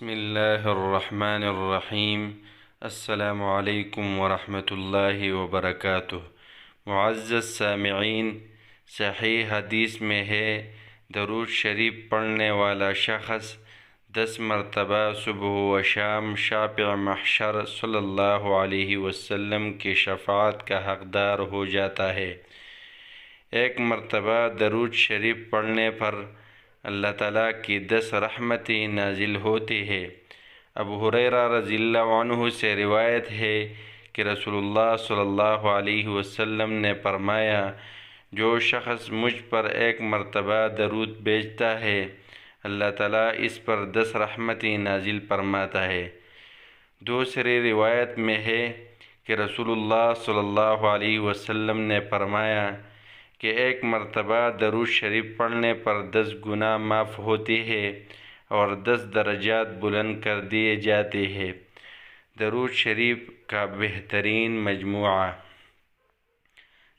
बिस्मिल्लाहिर्रहमानिर्रहीम। अस्सलामु अलैकुम वरहमतुल्लाहि वबरकातुह। मुअज़्ज़ज़ सामिईन, सहीह हदीस में है, दरूद शरीफ पढ़ने वाला शख़्स 10 मरतबा सुबह व शाम शाफ़िअ महशर सल्लल्लाहु अलैहि वसल्लम की शफ़ाअत का हक़दार हो जाता है। एक मरतबा दरूद शरीफ पढ़ने पर अल्लाह ताला की 10 रहमतें नाजिल होती है। अबू हुरैरा रज़ियल्लाहु अन्हु से रिवायत है कि रसूलुल्लाह सल्लल्लाहु अलैहि वसल्लम ने फरमाया, जो शख़्स मुझ पर एक मरतबा दरूद भेजता है, अल्लाह ताला इस पर 10 रहमतें नाजिल फरमाता है। दूसरी रिवायत में है कि रसूलुल्लाह सल्लल्लाहु अलैहि वसल्लम ने फरमाया कि एक मरतबा दरूद शरीफ पढ़ने पर 10 गुनाह माफ़ होती है और 10 दर्जात बुलंद कर दिए जाते हैं। दरूद शरीफ का बेहतरीन मजमुआ।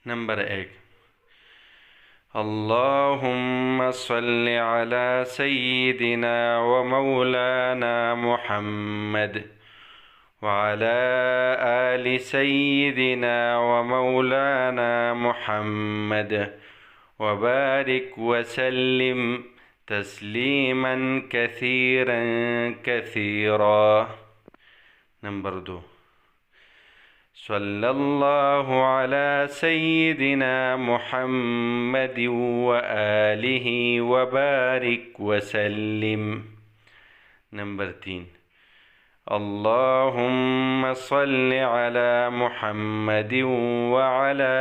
नंबर 1, अल्लाहुम्मा सल्लि अला सय्यिदिना व मौलाना मुहम्मद व अला आलि सय्यिदिना व मौलाना मुहम्मद व बारिक व सल्लिम तस्लीमन कसीरन कसीरा। नंबर 2, सल्लल्लाहु अला सय्यिदिना मुहम्मद व आलिहि व बारिक व सल्लिम। नंबर 3, अल्लाहुम्मा सल्लि अला मुहम्मद व अला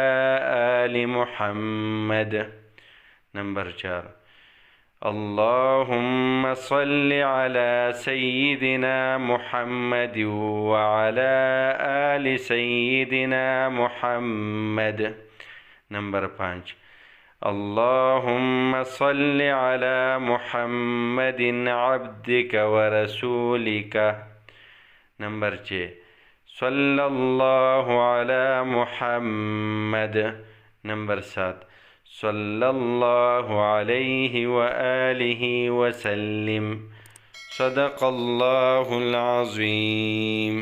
आलि मुहम्मद। नंबर 4, अल्लाहुम्मा सल्लि अला सय्यिदिना मुहम्मद व अला आलि सय्यिदिना मुहम्मद। नंबर 5, अल्लाहुम्मा सल्लि अला मुहम्मदिन अब्दिक व रसूलिक। नंबर 6, सल्लल्लाहु अला मुहम्मद। नंबर 7, सल्लल्लाहु अलैहि व आलिहि व सल्लिम। सदक़ल्लाहुल अज़ीम।